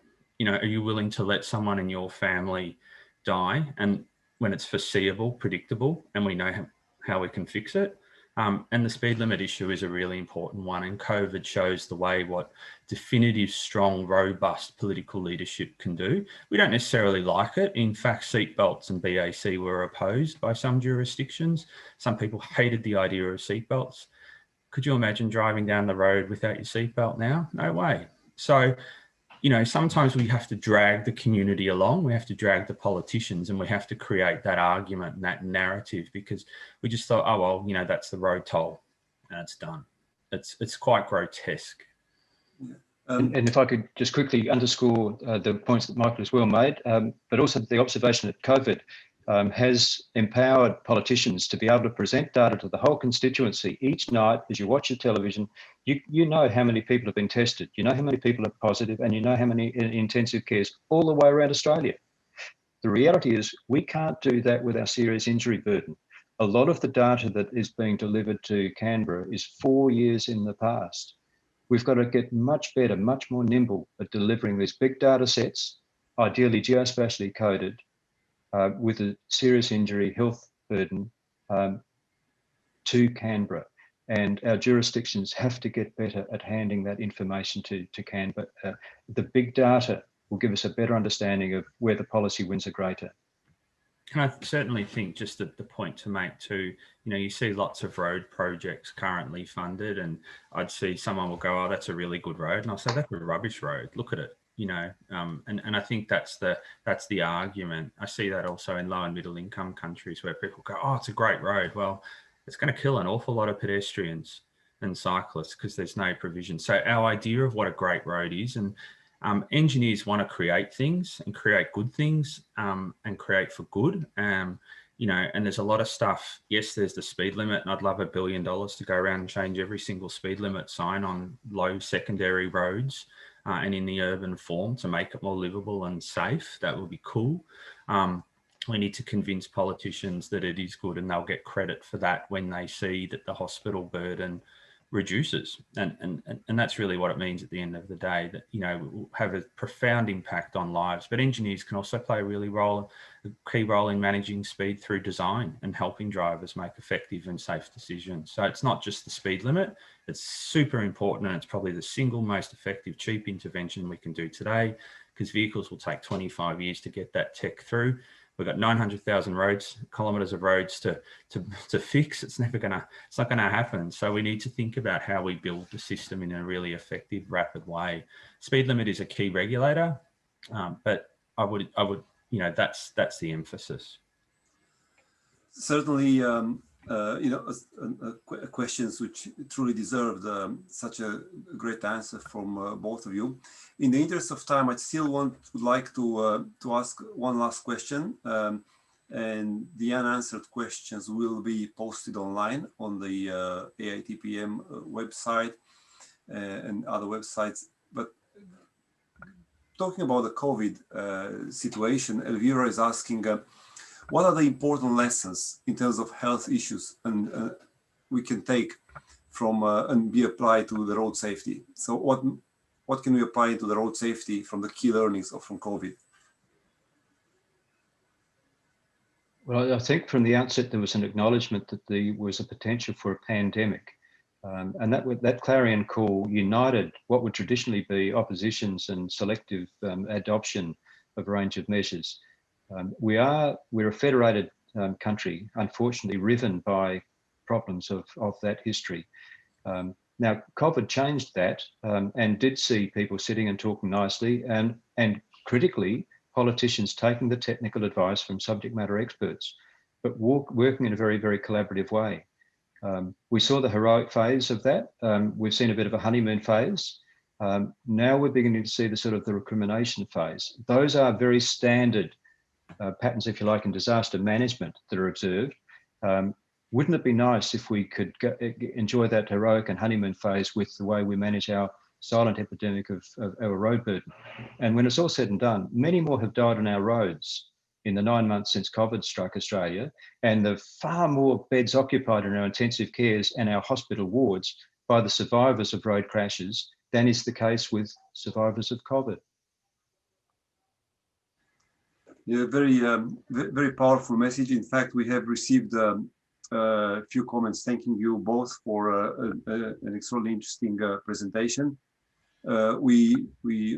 Are you willing to let someone in your family die, and when it's foreseeable, predictable, and we know how we can fix it? And the speed limit issue is a really important one. And COVID shows the way what definitive, strong, robust political leadership can do. We don't necessarily like it. In fact, seatbelts and BAC were opposed by some jurisdictions. Some people hated the idea of seatbelts. Could you imagine driving down the road without your seatbelt now? No way. So, sometimes we have to drag the community along. We have to drag the politicians, and we have to create that argument and that narrative, because we just thought, oh, well, that's the road toll and it's done. It's quite grotesque. Yeah. And if I could just quickly underscore the points that Michael has well made, but also the observation that COVID has empowered politicians to be able to present data to the whole constituency each night as you watch your television. You know how many people have been tested, you know how many people are positive, and you know how many in intensive cares all the way around Australia. The reality is we can't do that with our serious injury burden. A lot of the data that is being delivered to Canberra is 4 years in the past. We've got to get much better, much more nimble at delivering these big data sets, ideally geospatially coded, with a serious injury health burden to Canberra. And our jurisdictions have to get better at handing that information to Canberra. The big data will give us a better understanding of where the policy wins are greater. And I certainly think, just the point to make too, you see lots of road projects currently funded, and I'd see someone will go, oh, that's a really good road. And I'll say, that's a rubbish road. Look at it. And I think that's the argument. I see that also in low and middle income countries, where people go, oh, it's a great road. Well, it's going to kill an awful lot of pedestrians and cyclists because there's no provision. So our idea of what a great road is, and engineers want to create things and create good things and create for good. And there's a lot of stuff. Yes, there's the speed limit, and I'd love $1 billion to go around and change every single speed limit sign on low secondary roads and in the urban form to make it more livable and safe. That would be cool. We need to convince politicians that it is good, and they'll get credit for that when they see that the hospital burden reduces, and that's really what it means at the end of the day, that, you know, will have a profound impact on lives. But engineers can also play a key role in managing speed through design and helping drivers make effective and safe decisions. So it's not just the speed limit, it's super important, and it's probably the single most effective, cheap intervention we can do today, because vehicles will take 25 years to get that tech through. We've got 900,000 kilometres of roads to fix. It's not going to happen. So we need to think about how we build the system in a really effective, rapid way. Speed limit is a key regulator, but I would, you know, that's the emphasis. Certainly, you know, questions which truly deserved such a great answer from both of you. In the interest of time, I still would like to ask one last question, and the unanswered questions will be posted online on the AITPM website and other websites. But talking about the COVID situation, Elvira is asking, what are the important lessons in terms of health issues and we can take from and be applied to the road safety? So what can we apply to the road safety from the key learnings from COVID? Well, I think from the outset there was an acknowledgement that there was a potential for a pandemic, and that clarion call united what would traditionally be oppositions and selective adoption of a range of measures. We're a federated country, unfortunately riven by problems of that history. Now, COVID changed that and did see people sitting and talking nicely, and critically, politicians taking the technical advice from subject matter experts, but working in a very, very collaborative way. We saw the heroic phase of that. We've seen a bit of a honeymoon phase. Now we're beginning to see the recrimination phase. Those are very standard patterns, if you like, in disaster management that are observed. Wouldn't it be nice if we could enjoy that heroic and honeymoon phase with the way we manage our silent epidemic of our road burden? And when it's all said and done, many more have died on our roads in the 9 months since COVID struck Australia, and the far more beds occupied in our intensive cares and our hospital wards by the survivors of road crashes than is the case with survivors of COVID. Yeah, very powerful message. In fact, we have received a few comments thanking you both for an extremely interesting presentation. We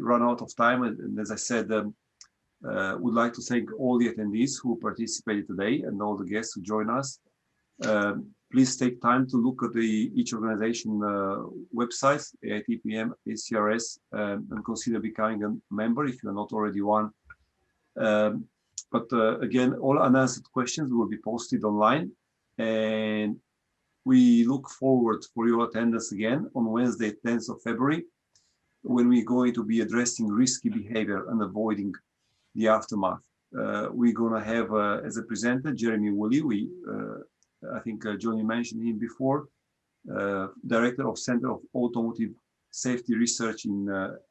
run out of time, and as I said, would like to thank all the attendees who participated today and all the guests who joined us. Please take time to look at each organization websites, AITPM, ACRS, and consider becoming a member if you're not already one. But again, all unanswered questions will be posted online, and we look forward for your attendance again on Wednesday, 10th of February, when we're going to be addressing risky behavior and avoiding the aftermath. We're going to have as a presenter Jeremy Woolley. I think Johnny mentioned him before, Director of Centre of Automotive Safety Research in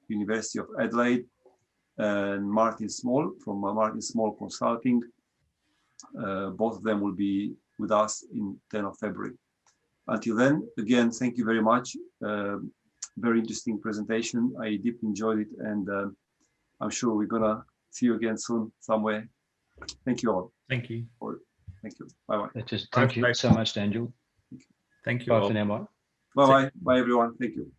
University of Adelaide, and Martin Small from Martin Small Consulting. Both of them will be with us in 10th of February. Until then, again, thank you very much. Very interesting presentation. I deeply enjoyed it, and I'm sure we're gonna see you again soon somewhere. Thank you all. Thank you. Thank you. Bye-bye. Thank you so much, Daniel. Thank you. Bye all. for now, Mike. Bye-bye. Bye, everyone. Thank you.